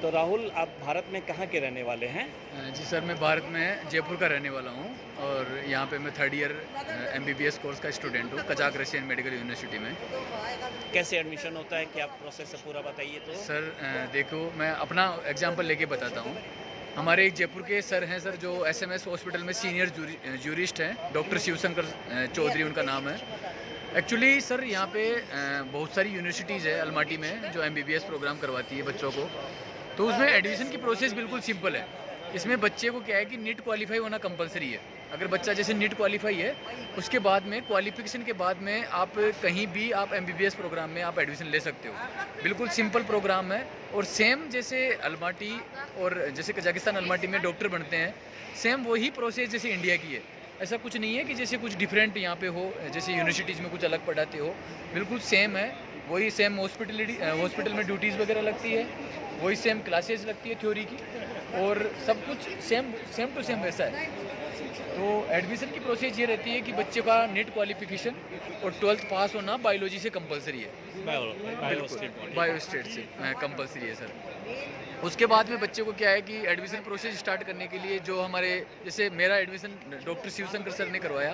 तो राहुल, आप भारत में कहाँ के रहने वाले हैं? जी सर, मैं भारत में जयपुर का रहने वाला हूँ और यहाँ पे मैं थर्ड ईयर एमबीबीएस कोर्स का स्टूडेंट हूँ कजाक रशियन मेडिकल यूनिवर्सिटी में। कैसे एडमिशन होता है, क्या प्रोसेस है, पूरा बताइए तो। सर देखो, मैं अपना एग्जांपल लेके बताता हूँ। हमारे एक जयपुर के सर हैं सर, जो एसएमएस हॉस्पिटल में सीनियर जूरिस्ट हैं, डॉक्टर शिवशंकर चौधरी उनका नाम है। एक्चुअली सर यहाँ पे बहुत सारी यूनिवर्सिटीज़ है अलमाटी में जो एमबीबीएस प्रोग्राम करवाती है बच्चों को। तो उसमें एडमिशन की प्रोसेस बिल्कुल सिंपल है। इसमें बच्चे को क्या है कि नीट क्वालिफाई होना कंपलसरी है। अगर बच्चा जैसे नीट क्वालिफाई है, उसके बाद में क्वालिफिकेशन के बाद में आप कहीं भी आप एमबीबीएस प्रोग्राम में आप एडमिशन ले सकते हो। बिल्कुल सिंपल प्रोग्राम है और सेम जैसे अलमाटी और जैसे कजाकिस्तान अलमाटी में डॉक्टर बनते हैं, सेम वही प्रोसेस जैसे इंडिया की है। ऐसा कुछ नहीं है कि जैसे कुछ डिफरेंट यहाँ पे हो, जैसे यूनिवर्सिटीज़ में कुछ अलग पढ़ाते हो। बिल्कुल सेम है, वही सेम हॉस्पिटल में ड्यूटीज़ वगैरह लगती है, वही सेम क्लासेस लगती है थ्योरी की, और सब कुछ सेम टू सेम वैसा है। तो एडमिशन की प्रोसेस ये रहती है कि बच्चे का नेट क्वालिफिकेशन और 12th पास होना बायोलॉजी से कंपलसरी है। बायो स्टेट से कंपलसरी है सर। उसके बाद में बच्चे को क्या है कि एडमिशन प्रोसेस स्टार्ट करने के लिए जो हमारे जैसे मेरा एडमिशन डॉक्टर शिवशंकर सर ने करवाया,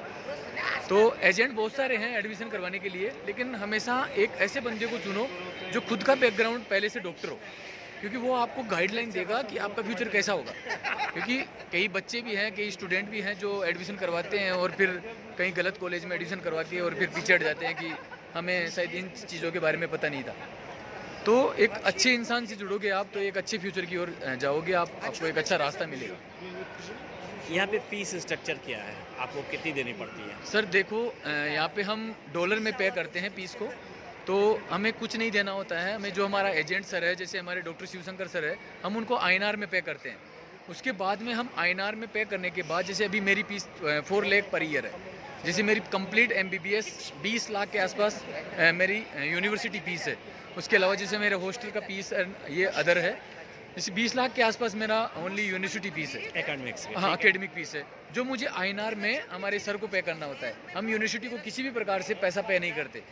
तो एजेंट बहुत सारे हैं एडमिशन करवाने के लिए, लेकिन हमेशा एक ऐसे बंदे को चुनो जो खुद का बैकग्राउंड पहले से डॉक्टर हो, क्योंकि वो आपको गाइडलाइन देगा कि आपका फ्यूचर कैसा होगा। क्योंकि कई बच्चे भी हैं, कई स्टूडेंट भी हैं जो एडमिशन करवाते हैं और फिर कहीं गलत कॉलेज में एडमिशन करवा के और फिर पीछे हट जाते हैं कि हमें शायद इन चीज़ों के बारे में पता नहीं था। तो एक अच्छे इंसान से जुड़ोगे आप तो एक अच्छे फ्यूचर की ओर जाओगे, आपको एक अच्छा रास्ता मिलेगा। यहाँ पे फीस स्ट्रक्चर क्या है, आपको कितनी देनी पड़ती है? सर देखो, यहाँ पे हम डॉलर में पे करते हैं फीस को, तो हमें कुछ नहीं देना होता है। हमें जो हमारा एजेंट सर है, जैसे हमारे डॉक्टर शिवशंकर सर है, हम उनको आईएनआर में पे करते हैं। उसके बाद में हम आईएनआर में पे करने के बाद, जैसे अभी मेरी फीस 4 लाख पर ईयर है, जैसे मेरी कंप्लीट एमबीबीएस 20 लाख के आसपास मेरी यूनिवर्सिटी फीस है। उसके अलावा जैसे मेरे हॉस्टल का फीस ये अदर है, जैसे 20 लाख के आसपास मेरा ओनली यूनिवर्सिटी फीस है, एकेडमिक्स। हाँ एकेडमिक फीस है, जो मुझे आईएनआर में हमारे सर को पे करना होता है। हम यूनिवर्सिटी को किसी भी प्रकार से पैसा पे नहीं करते,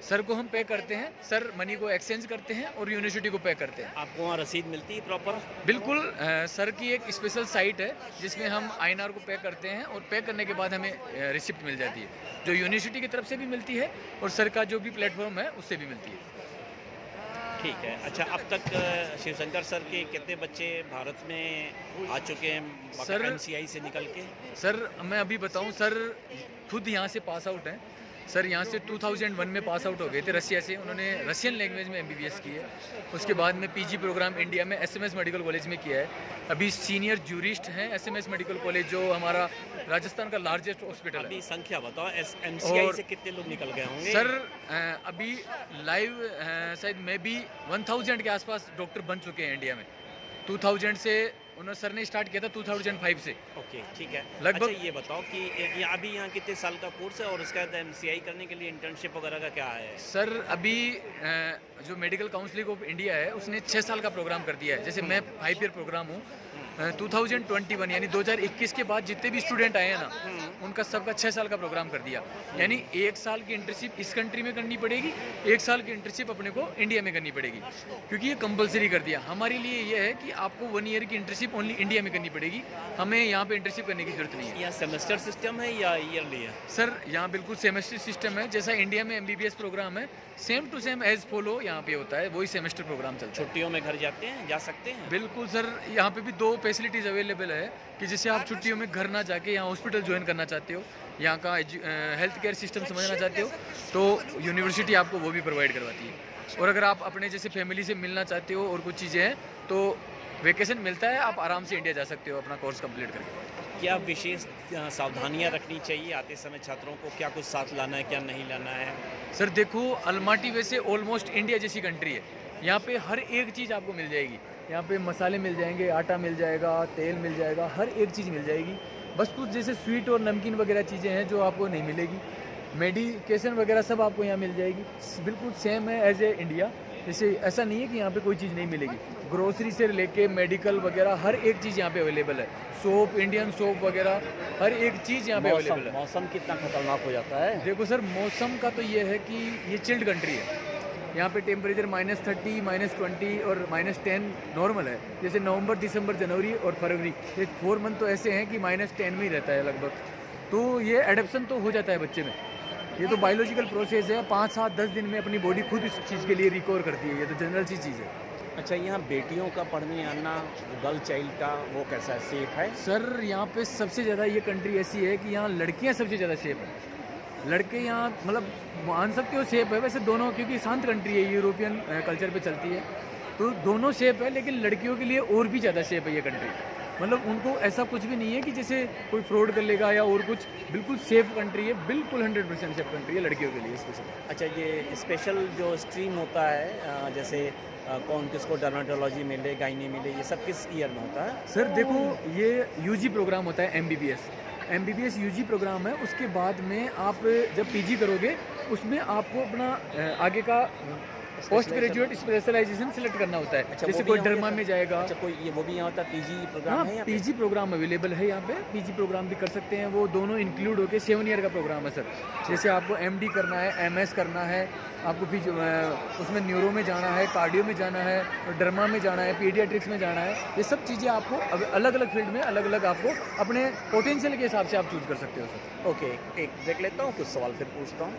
सर को हम पे करते हैं, सर मनी को एक्सचेंज करते हैं और यूनिवर्सिटी को पे करते हैं। आपको वहाँ रसीद मिलती है प्रॉपर? बिल्कुल, सर की एक स्पेशल साइट है जिसमें हम आईएनआर को पे करते हैं और पे करने के बाद हमें रिसिप्ट मिल जाती है, जो यूनिवर्सिटी की तरफ से भी मिलती है और सर का जो भी प्लेटफॉर्म है उससे भी मिलती है। ठीक है। अच्छा, अब तक शिवशंकर सर के कितने बच्चे भारत में आ चुके हैं सर एमसीआई से निकल के? सर मैं अभी बताऊं, सर खुद यहाँ से पास आउट हैं। सर यहाँ से 2001 में पास आउट हो गए थे रशिया से, उन्होंने रशियन लैंग्वेज में एमबीबीएस की है। उसके बाद में पीजी प्रोग्राम इंडिया में एसएमएस मेडिकल कॉलेज में किया है। अभी सीनियर जूरिस्ट हैं एसएमएस मेडिकल कॉलेज, जो हमारा राजस्थान का लार्जेस्ट हॉस्पिटल है। अभी संख्या बताओ, एमसीआई से कितने लोग निकल गए होंगे? सर अभी लाइव शायद मे बी 1000 के आसपास डॉक्टर बन चुके हैं इंडिया में। 2000 से उन्होंने सर ने स्टार्ट किया था 2005 से। ओके, ठीक है। लगभग। अच्छा, ये बताओ कि अभी यहाँ कितने साल का कोर्स है और उसके बाद एमसीआई करने के लिए इंटर्नशिप वगैरह का क्या है? सर अभी जो मेडिकल काउंसिल ऑफ इंडिया है उसने 6 साल का प्रोग्राम कर दिया है। जैसे मैं 5 ईयर प्रोग्राम हूँ। 2021 यानी 2021 के बाद जितने भी स्टूडेंट आए हैं ना, उनका सबका 6 साल का प्रोग्राम कर दिया। यानी 1 साल की इंटर्नशिप इस कंट्री में करनी पड़ेगी, 1 साल की इंटर्नशिप अपने को इंडिया में करनी पड़ेगी, क्योंकि ये कंपलसरी कर दिया। हमारे लिए ये है कि आपको 1 ईयर की इंटर्नशिप ओनली इंडिया में करनी पड़ेगी, हमें यहाँ पे इंटर्नशिप करने की जरूरत नहीं है। यहाँ सेमेस्टर सिस्टम है या ईयरली है? सर यहाँ बिल्कुल सेमेस्टर सिस्टम है, जैसा इंडिया में एमबीबीएस प्रोग्राम है, same to same as follow यहाँ पे होता है, वही सेमेस्टर प्रोग्राम चलता है। छुट्टियों में घर जाते हैं, जा सकते हैं? बिल्कुल सर, यहाँ पे भी 2 फैसिलिटीज़ अवेलेबल है कि जैसे आप छुट्टियों में घर ना जाके यहाँ हॉस्पिटल ज्वाइन करना चाहते हो, यहाँ का हेल्थ केयर सिस्टम समझना चाहते हो, तो यूनिवर्सिटी आपको वो भी प्रोवाइड करवाती है। और अगर आप अपने जैसे फैमिली से मिलना चाहते हो और कुछ चीज़ें हैं, तो वेकेशन मिलता है, आप आराम से इंडिया जा सकते हो अपना कोर्स कंप्लीट करके। क्या विशेष सावधानियां रखनी चाहिए आते समय छात्रों को? क्या कुछ साथ लाना है, क्या नहीं लाना है? सर देखो, अलमाटी वैसे ऑलमोस्ट इंडिया जैसी कंट्री है, यहाँ पे हर एक चीज़ आपको मिल जाएगी। यहाँ पे मसाले मिल जाएंगे, आटा मिल जाएगा, तेल मिल जाएगा, हर एक चीज़ मिल जाएगी। बस कुछ जैसे स्वीट और नमकीन वगैरह चीज़ें हैं जो आपको नहीं मिलेगी। मेडिकेशन वगैरह सब आपको यहाँ मिल जाएगी, बिल्कुल सेम है एज ए इंडिया। जैसे ऐसा नहीं है कि यहाँ पे कोई चीज़ नहीं मिलेगी। ग्रोसरी से लेके मेडिकल वगैरह हर एक चीज़ यहाँ पे अवेलेबल है। सोप, इंडियन सोप वगैरह हर एक चीज़ यहाँ पे अवेलेबल है। मौसम कितना खतरनाक हो जाता है? देखो सर, मौसम का तो ये है कि ये चिल्ड कंट्री है, यहाँ पे टेम्परेचर -30, -20 और -10 नॉर्मल है। जैसे नवंबर, दिसंबर, जनवरी और फरवरी, ये 4 मंथ तो ऐसे हैं कि -10 में ही रहता है लगभग। तो ये एडेप्शन तो हो जाता है बच्चे में। ये तो बायोलॉजिकल प्रोसेस है, 5, 7, 10 दिन में अपनी बॉडी खुद इस चीज़ के लिए रिकवर करती है। ये तो जनरल सी चीज़ है। अच्छा, यहाँ बेटियों का पढ़ने आना, गर्ल चाइल्ड का वो कैसा है, सेफ है? सर यहाँ पे सबसे ज़्यादा ये कंट्री ऐसी है कि यहाँ लड़कियाँ सबसे ज़्यादा सेफ है। लड़के यहाँ मतलब मान सकते हो सेफ है वैसे दोनों, क्योंकि शांत कंट्री है, यूरोपियन कल्चर पे चलती है, तो दोनों सेफ है। लेकिन लड़कियों के लिए और भी ज़्यादा सेफ है ये कंट्री। मतलब उनको ऐसा कुछ भी नहीं है कि जैसे कोई फ्रॉड कर लेगा या और कुछ, बिल्कुल सेफ कंट्री है, बिल्कुल 100% सेफ कंट्री है लड़कियों के लिए स्पेशल। अच्छा, ये स्पेशल जो स्ट्रीम होता है, जैसे कौन किसको डर्मेटोलॉजी मिले, गायनी मिले, ये सब किस ईयर में होता है? सर देखो, ये यूजी प्रोग्राम होता है, एमबीबीएस यूजी प्रोग्राम है। उसके बाद में आप जब पीजी करोगे उसमें आपको अपना आगे का पोस्ट ग्रेजुएट स्पेशलाइजेशन सिलेक्ट करना होता है। अच्छा, जैसे कोई डर्मा में जाएगा। अच्छा, कोई ये वो भी यहाँ होता है, पीजी प्रोग्राम हाँ, है यहाँ पे? पीजी प्रोग्राम अवेलेबल है यहाँ पे, पीजी प्रोग्राम भी कर सकते हैं। वो दोनों इंक्लूड होके 7 ईयर का प्रोग्राम है सर। जैसे आपको एमडी करना है, एमएस करना है, आपको फिर उसमें न्यूरो में जाना है, कार्डियो में जाना है, डर्मा में जाना है, पीडियाट्रिक्स में जाना है। ये सब चीज़ें आपको अलग अलग फील्ड में अलग अलग आपको अपने पोटेंशियल के हिसाब से आप चूज़ कर सकते हो सर। ओके, एक देख लेता हूँ, कुछ सवाल फिर पूछता हूँ।